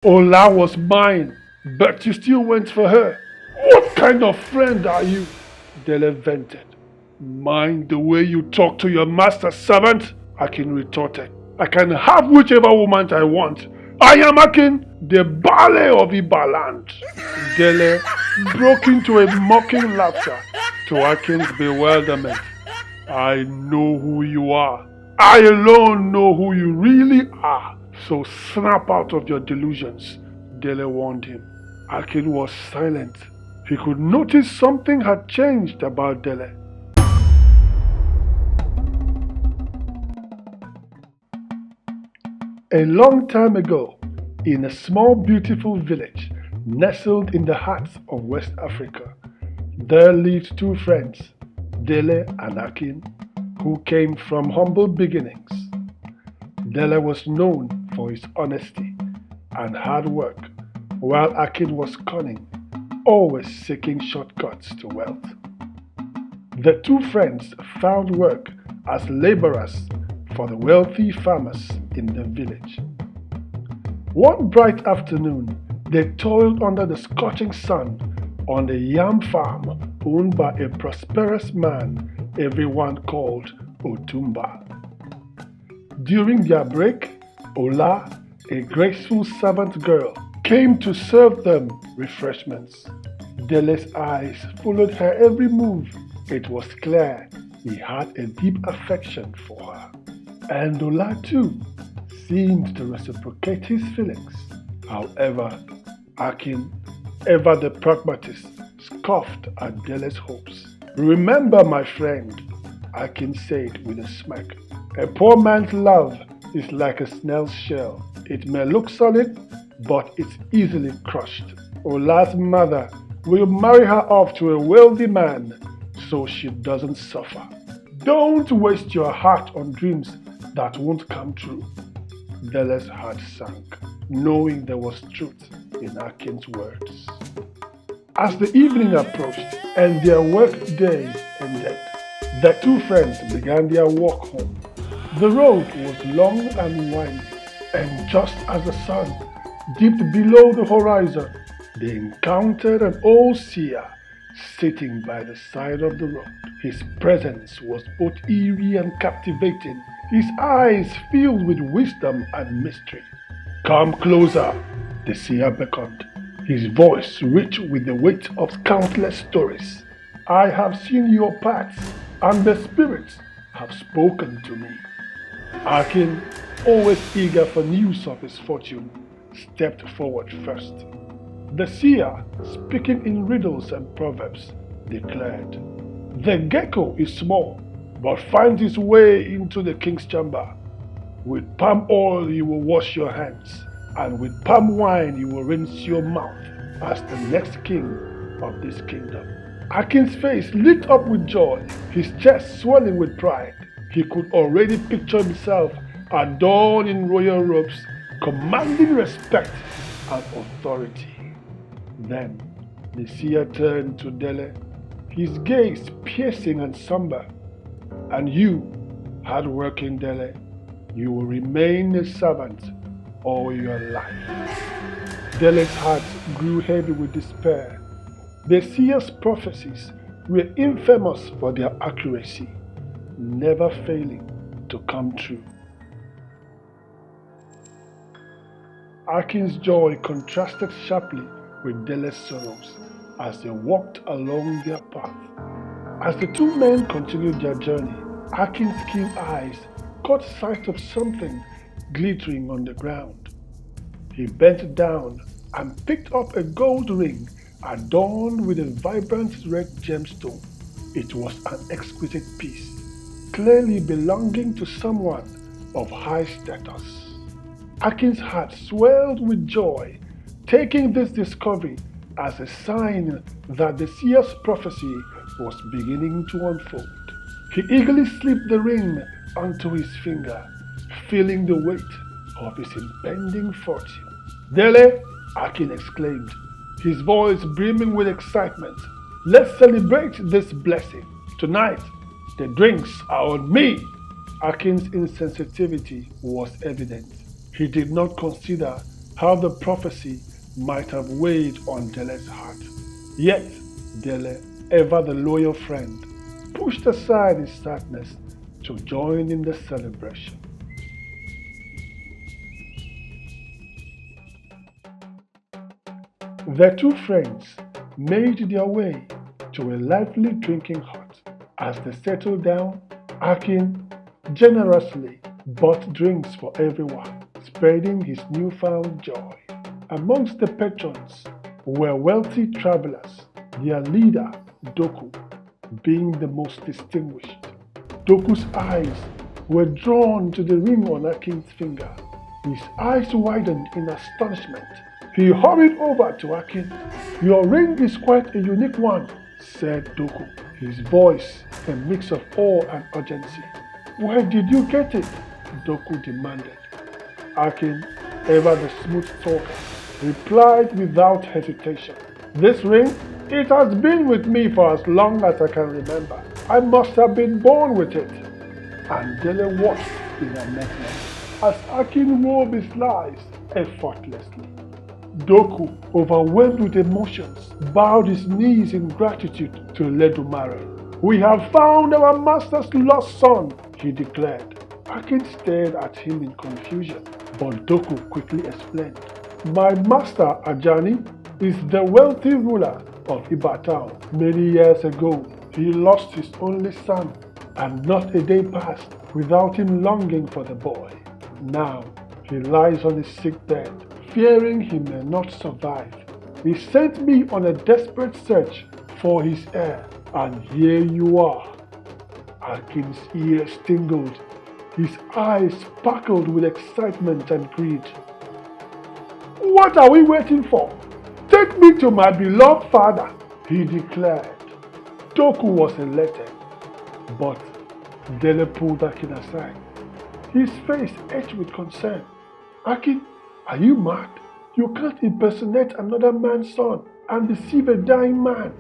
Ola was mine, but you still went for her. What kind of friend are you? Dele vented. Mind the way you talk to your master's servant? Akin retorted. I can have whichever woman I want. I am Akin, the Bale of Ibaland. Dele broke into a mocking laughter to Akin's bewilderment. I know who you are. I alone know who you really are. So snap out of your delusions, Dele warned him. Akin was silent. He could notice something had changed about Dele. A long time ago, in a small beautiful village nestled in the heart of West Africa, there lived two friends, Dele and Akin, who came from humble beginnings. Dele was known for his honesty and hard work, while Akin was cunning, always seeking shortcuts to wealth. The two friends found work as laborers for the wealthy farmers in the village. One bright afternoon, they toiled under the scorching sun on the yam farm owned by a prosperous man everyone called Otumba. During their break, Ola, a graceful servant girl, came to serve them refreshments. Dele's eyes followed her every move. It was clear he had a deep affection for her. And Ola too seemed to reciprocate his feelings. However, Akin, ever the pragmatist, scoffed at Dele's hopes. Remember, my friend, Akin said with a smirk, a poor man's love is like a snail's shell. It may look solid, but it's easily crushed. Ola's mother will marry her off to a wealthy man so she doesn't suffer. Don't waste your heart on dreams that won't come true. Dele's heart sank, knowing there was truth in Akin's words. As the evening approached and their work day ended, the two friends began their walk home. The road was long and winding, and just as the sun dipped below the horizon, they encountered an old seer sitting by the side of the road. His presence was both eerie and captivating, his eyes filled with wisdom and mystery. Come closer, the seer beckoned, his voice rich with the weight of countless stories. I have seen your paths, and the spirits have spoken to me. Akin, always eager for news of his fortune, stepped forward first. The seer, speaking in riddles and proverbs, declared, the gecko is small, but finds its way into the king's chamber. With palm oil you will wash your hands, and with palm wine you will rinse your mouth as the next king of this kingdom. Akin's face lit up with joy, his chest swelling with pride. He could already picture himself adorned in royal robes, commanding respect and authority. Then the seer turned to Dele, his gaze piercing and somber. And you, hard-working Dele, you will remain a servant all your life. Dele's heart grew heavy with despair. The seer's prophecies were infamous for their accuracy, never failing to come true. Akin's joy contrasted sharply with Dele's sorrows as they walked along their path. As the two men continued their journey, Akin's keen eyes caught sight of something glittering on the ground. He bent down and picked up a gold ring adorned with a vibrant red gemstone. It was an exquisite piece, clearly belonging to someone of high status. Akin's heart swelled with joy, taking this discovery as a sign that the seer's prophecy was beginning to unfold. He eagerly slipped the ring onto his finger, feeling the weight of his impending fortune. Dele, Akin exclaimed, his voice brimming with excitement. Let's celebrate this blessing. Tonight, the drinks are on me. Akin's insensitivity was evident. He did not consider how the prophecy might have weighed on Dele's heart. Yet, Dele, ever the loyal friend, pushed aside his sadness to join in the celebration. The two friends made their way to a lively drinking hut. As they settled down, Akin generously bought drinks for everyone, spreading his newfound joy. Amongst the patrons were wealthy travelers, their leader, Doku, being the most distinguished. Doku's eyes were drawn to the ring on Akin's finger. His eyes widened in astonishment. He hurried over to Akin. "Your ring is quite a unique one," said Doku, his voice a mix of awe and urgency. "Where did you get it?" Doku demanded. Akin, ever the smooth talker, replied without hesitation. "This ring? It has been with me for as long as I can remember. I must have been born with it." And Dele watched in amazement as Akin wove his lies effortlessly. Doku, overwhelmed with emotions, bowed his knees in gratitude to Ledumare. "We have found our master's lost son," he declared. Akin stared at him in confusion, but Doku quickly explained. "My master, Ajani, is the wealthy ruler of Ibatao. Many years ago, he lost his only son, and not a day passed without him longing for the boy. Now, he lies on his sick bed, fearing he may not survive. He sent me on a desperate search for his heir, and here you are." Akin's ears tingled. His eyes sparkled with excitement and greed. "What are we waiting for? Take me to my beloved father," he declared. Doku was elated, but Dele pulled Akin aside, his face etched with concern. "Akin, are you mad? You can't impersonate another man's son and deceive a dying man."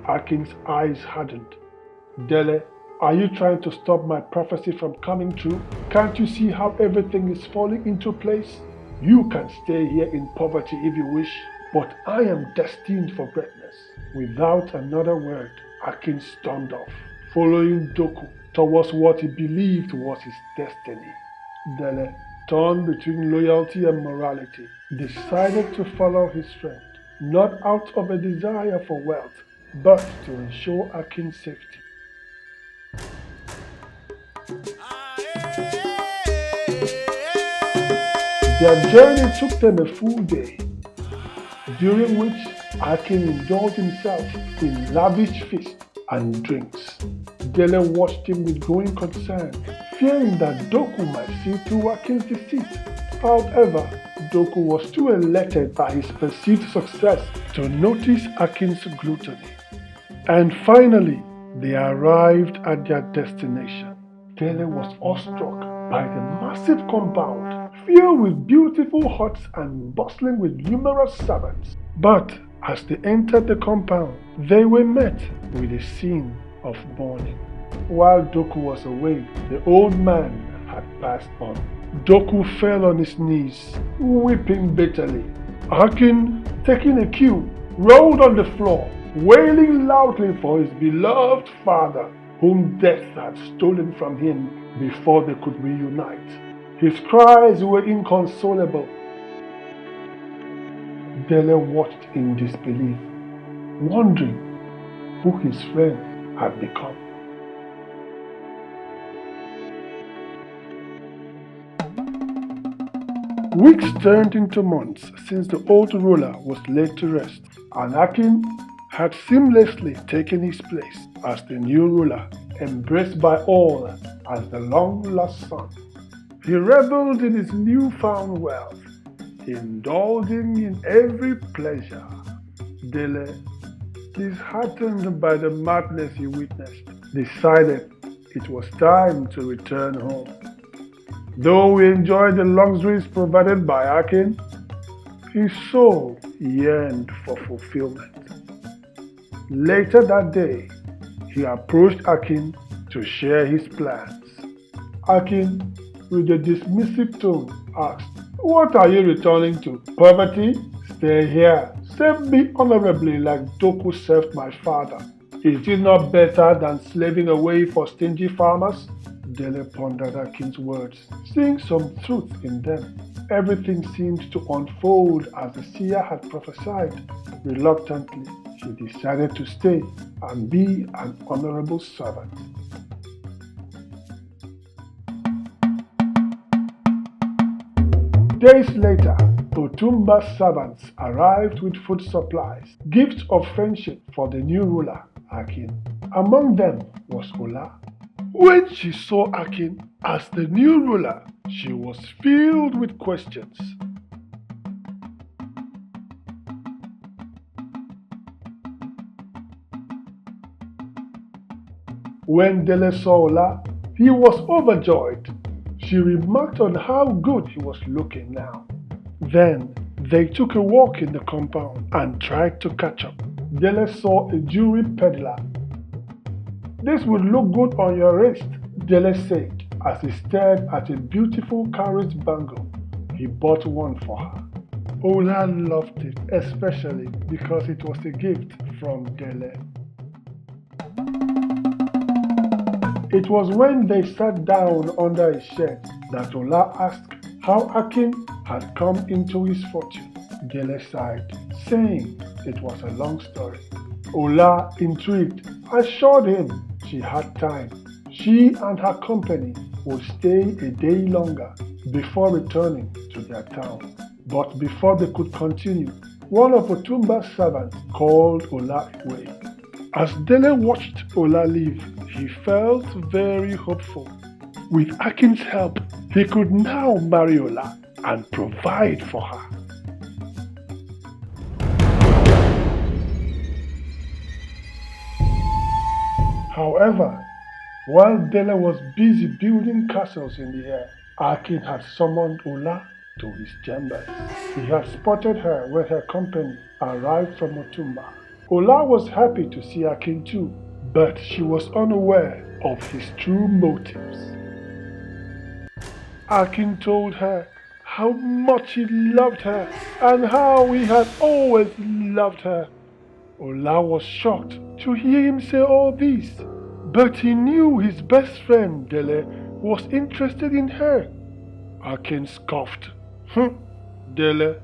Akin's eyes hardened. "Dele, are you trying to stop my prophecy from coming true? Can't you see how everything is falling into place? You can stay here in poverty if you wish, but I am destined for greatness." Without another word, Akin stormed off, following Doku towards what he believed was his destiny. Dele, torn between loyalty and morality, decided to follow his friend, not out of a desire for wealth, but to ensure Akin's safety. Their journey took them a full day, during which Akin indulged himself in lavish feasts and drinks. Dele watched him with growing concern, fearing that Doku might see through Akin's deceit. However, Doku was too elated by his perceived success to notice Akin's gluttony. And finally, they arrived at their destination. Dele was awestruck by the massive compound, filled with beautiful huts and bustling with numerous servants. But as they entered the compound, they were met with a scene of mourning. While Doku was away, the old man had passed on. Doku fell on his knees, weeping bitterly. Akin, taking a cue, rolled on the floor, wailing loudly for his beloved father, whom death had stolen from him before they could reunite. His cries were inconsolable. Dele watched in disbelief, wondering who his friend had become. Weeks turned into months since the old ruler was laid to rest, and Akin had seamlessly taken his place as the new ruler, embraced by all as the long-lost son. He reveled in his newfound wealth, indulging in every pleasure. Dele, disheartened by the madness he witnessed, decided it was time to return home. Though he enjoyed the luxuries provided by Akin, his soul yearned for fulfillment. Later that day, he approached Akin to share his plans. Akin, with a dismissive tone, asked, What are you returning to? Poverty? Stay here. Serve me honorably like Doku served my father. Is it not better than slaving away for stingy farmers? Dele pondered Akin's words, seeing some truth in them. Everything seemed to unfold as the seer had prophesied. Reluctantly, she decided to stay and be an honorable servant. Days later, Otumba's servants arrived with food supplies, gifts of friendship for the new ruler, Akin. Among them was Ola. When she saw Akin as the new ruler, she was filled with questions. When Dele saw Ola, he was overjoyed. She remarked on how good he was looking now. Then they took a walk in the compound and tried to catch up. Dele saw a jewelry peddler. This would look good on your wrist, Dele said as he stared at a beautiful cowrie bangle. He bought one for her. Ola loved it, especially because it was a gift from Dele. It was when they sat down under a shed that Ola asked how Akin had come into his fortune. Dele sighed, saying it was a long story. Ola, intrigued, assured him she had time. She and her company would stay a day longer before returning to their town. But before they could continue, one of Otumba's servants called Ola away. As Dele watched Ola leave, he felt very hopeful. With Akin's help, he could now marry Ola and provide for her. However, while Dele was busy building castles in the air, Akin had summoned Ola to his chambers. He had spotted her when her company arrived from Otumba. Ola was happy to see Akin too, but she was unaware of his true motives. Akin told her how much he loved her and how he had always loved her. Ola was shocked to hear him say all this, but he knew his best friend Dele was interested in her. Akin scoffed. Dele,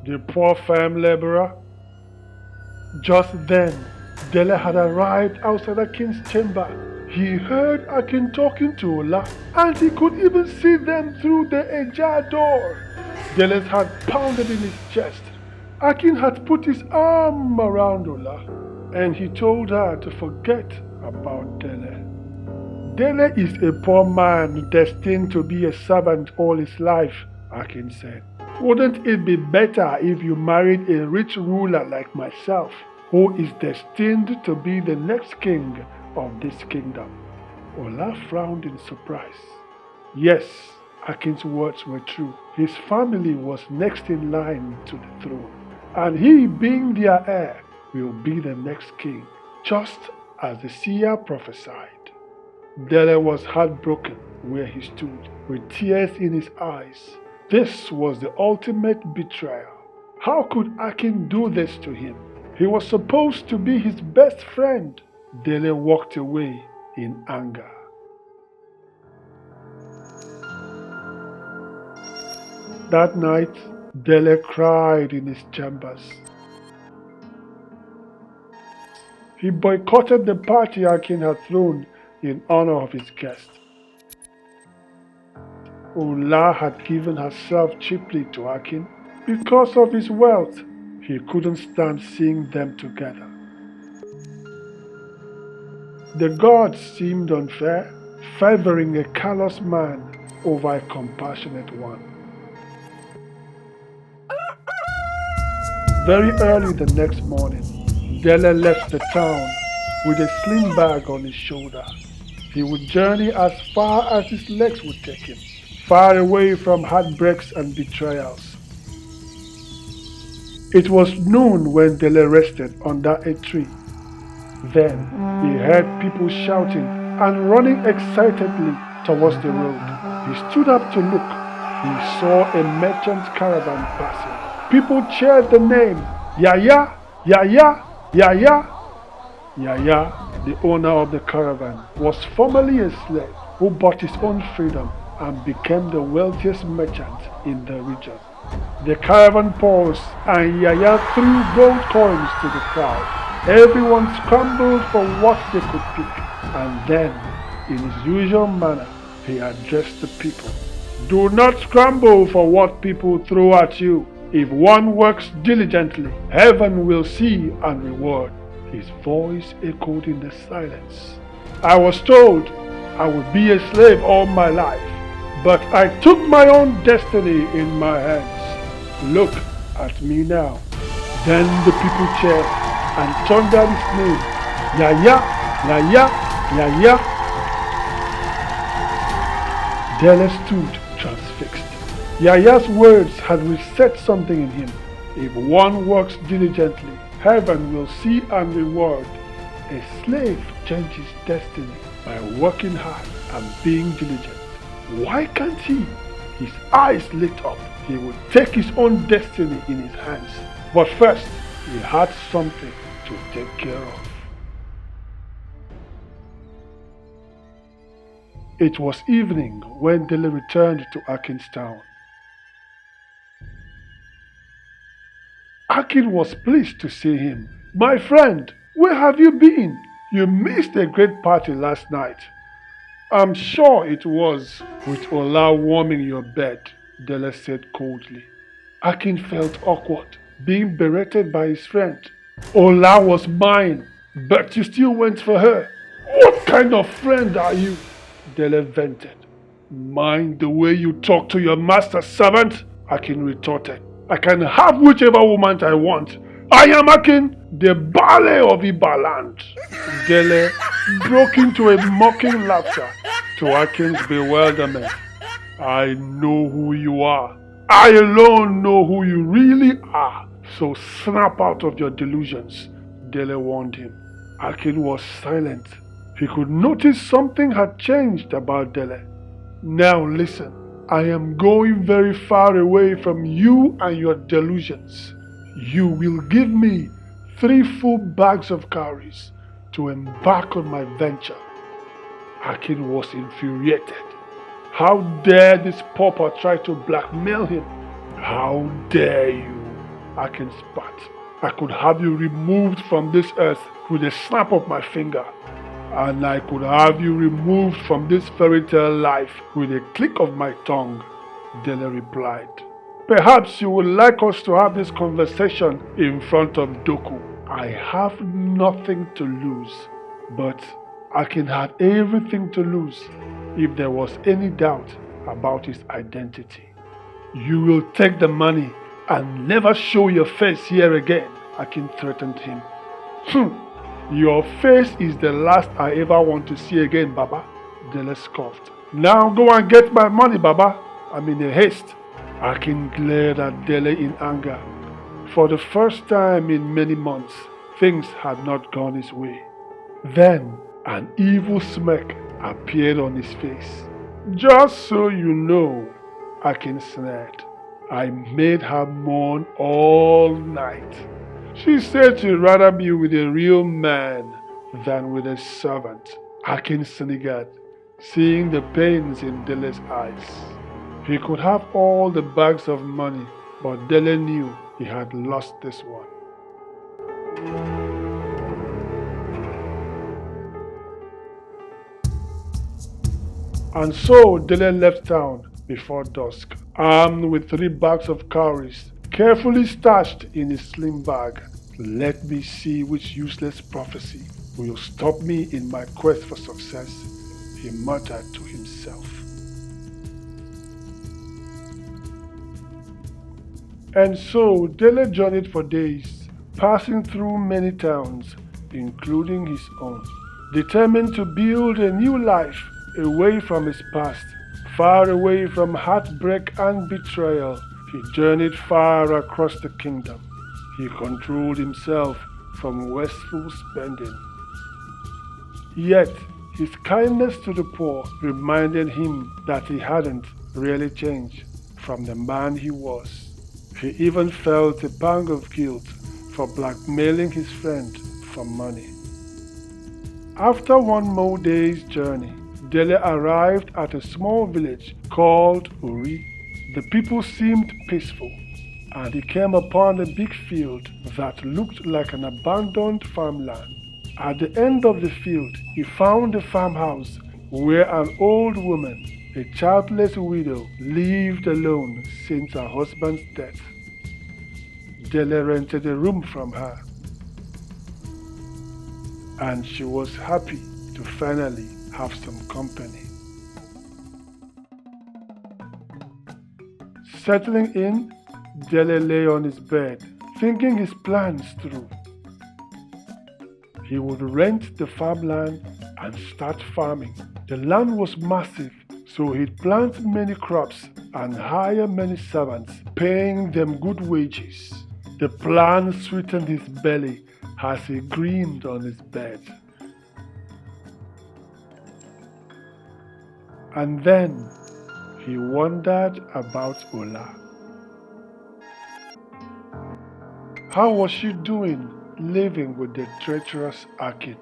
the poor farm laborer. Just then, Dele had arrived outside Akin's chamber. He heard Akin talking to Ola, and he could even see them through the ajar door. Dele's heart pounded in his chest. Akin had put his arm around Ola, and he told her to forget about Dele. Dele is a poor man destined to be a servant all his life, Akin said. Wouldn't it be better if you married a rich ruler like myself, who is destined to be the next king of this kingdom? Ola frowned in surprise. Yes, Akin's words were true. His family was next in line to the throne, and he, being their heir, will be the next king, just as the seer prophesied. Dele was heartbroken where he stood, with tears in his eyes. This was the ultimate betrayal. How could Akin do this to him? He was supposed to be his best friend. Dele walked away in anger. That night, Dele cried in his chambers. He boycotted the party Akin had thrown in honor of his guest. Ola had given herself cheaply to Akin. Because of his wealth, he couldn't stand seeing them together. The gods seemed unfair, favoring a callous man over a compassionate one. Very early the next morning, Dele left the town with a sling bag on his shoulder. He would journey as far as his legs would take him, far away from heartbreaks and betrayals. It was noon when Dele rested under a tree. Then he heard people shouting and running excitedly towards the road. He stood up to look. he saw a merchant caravan passing. People cheered the name, Yaya, Yaya, Yaya. Yaya, the owner of the caravan, was formerly a slave who bought his own freedom and became the wealthiest merchant in the region. The caravan paused and Yaya threw gold coins to the crowd. Everyone scrambled for what they could pick, and then, in his usual manner, he addressed the people. Do not scramble for what people throw at you. If one works diligently, heaven will see and reward. His voice echoed in the silence. I was told I would be a slave all my life, but I took my own destiny in my hands. Look at me now. Then the people cheered and thundered his name. Yaya, Yaya, Yaya. Dele stood transfixed. Yaya's words had reset something in him. If one works diligently, heaven will see and reward. A slave changes destiny by working hard and being diligent. Why can't he? His eyes lit up. He would take his own destiny in his hands. But first, he had something to take care of. It was evening when Dele returned to Akin's town. Akin was pleased to see him. My friend, where have you been? You missed a great party last night. I'm sure it was with Ola warming your bed, Dele said coldly. Akin felt awkward, being berated by his friend. Ola was mine, but you still went for her. What kind of friend are you? Dele vented. Mind the way you talk to your master's servant, Akin retorted. I can have whichever woman I want. I am Akin, the ballet of Ibaland. Dele broke into a mocking laughter to Akin's bewilderment. I know who you are. I alone know who you really are. So snap out of your delusions, Dele warned him. Akin was silent. He could notice something had changed about Dele. Now listen, I am going very far away from you and your delusions. You will give me 3 full bags of cowries to embark on my venture. Akin was infuriated. How dare this pauper try to blackmail him? How dare you? Akin spat. I could have you removed from this earth with a snap of my finger. And I could have you removed from this fairy tale life with a click of my tongue, Dele replied. Perhaps you would like us to have this conversation in front of Doku. I have nothing to lose, but Akin had everything to lose if there was any doubt about his identity. You will take the money and never show your face here again, Akin threatened him. Your face is the last I ever want to see again, Baba, Dele scoffed. Now go and get my money, Baba. I'm in a haste. Akin glared at Dele in anger. For the first time in many months, things had not gone his way. Then an evil smirk appeared on his face. Just so you know, Akin snared, I made her mourn all night. She said she'd rather be with a real man than with a servant. Akin sniggered, seeing the pains in Dele's eyes. He could have all the bags of money, but Dele knew he had lost this one. And so Dele left town before dusk, armed with 3 bags of cowries, carefully stashed in his slim bag. Let me see which useless prophecy will stop me in my quest for success, he muttered to himself. And so Dele journeyed for days, passing through many towns, including his own, determined to build a new life away from his past, far away from heartbreak and betrayal. He journeyed far across the kingdom. He controlled himself from wasteful spending. Yet, his kindness to the poor reminded him that he hadn't really changed. from the man he was. He even felt a pang of guilt for blackmailing his friend for money. After one more day's journey, Dele arrived at a small village called Uri. The people seemed peaceful, and he came upon a big field that looked like an abandoned farmland. At the end of the field, he found a farmhouse where an old woman, a childless widow, lived alone since her husband's death. Dele rented a room from her, and she was happy to finally have some company. Settling in, Dele lay on his bed, thinking his plans through. He would rent the farmland and start farming. The land was massive, so he'd plant many crops and hire many servants, paying them good wages. The plan sweetened his belly as he grinned on his bed. And then he wondered about Ola. How was she doing living with the treacherous Akin?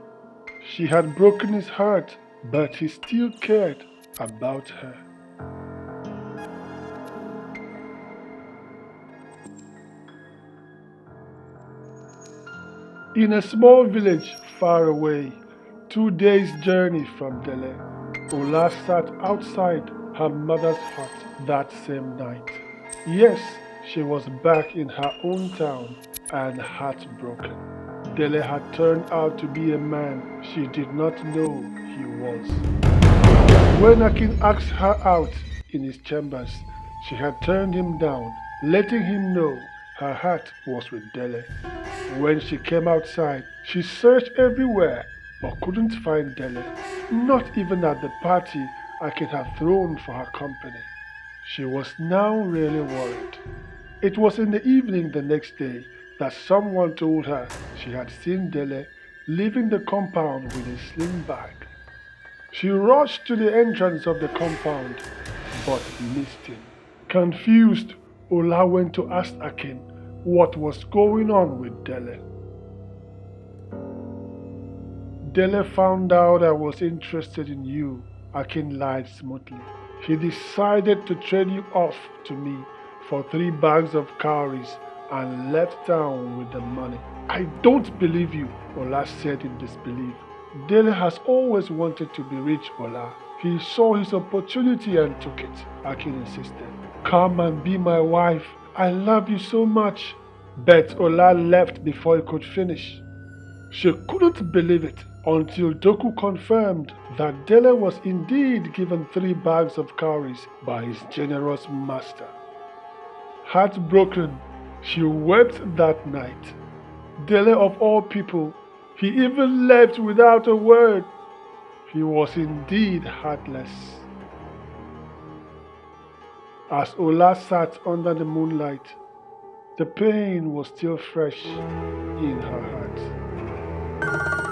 She had broken his heart, but he still cared about her. In a small village far away, 2 days' journey from Dele, Ola sat outside her mother's hut that same night. Yes, she was back in her own town and heartbroken. Dele had turned out to be a man she did not know he was. When Akin asked her out in his chambers, she had turned him down, letting him know her heart was with Dele. When she came outside, she searched everywhere but couldn't find Dele, not even at the party Akin had thrown for her company. She was now really worried. It was in the evening the next day that someone told her she had seen Dele leaving the compound with a sling bag. She rushed to the entrance of the compound but missed him. Confused, Ola went to ask Akin what was going on with Dele. Dele found out I was interested in you, Akin lied smoothly. He decided to trade you off to me for 3 bags of cowries and left town with the money. I don't believe you, Ola said in disbelief. Dele has always wanted to be rich, Ola. He saw his opportunity and took it, Akin insisted. Come and be my wife. I love you so much. But Ola left before he could finish. She couldn't believe it until Doku confirmed that Dele was indeed given 3 bags of cowries by his generous master. Heartbroken, she wept that night. Dele of all people, he even left without a word. He was indeed heartless. As Ola sat under the moonlight, the pain was still fresh in her heart.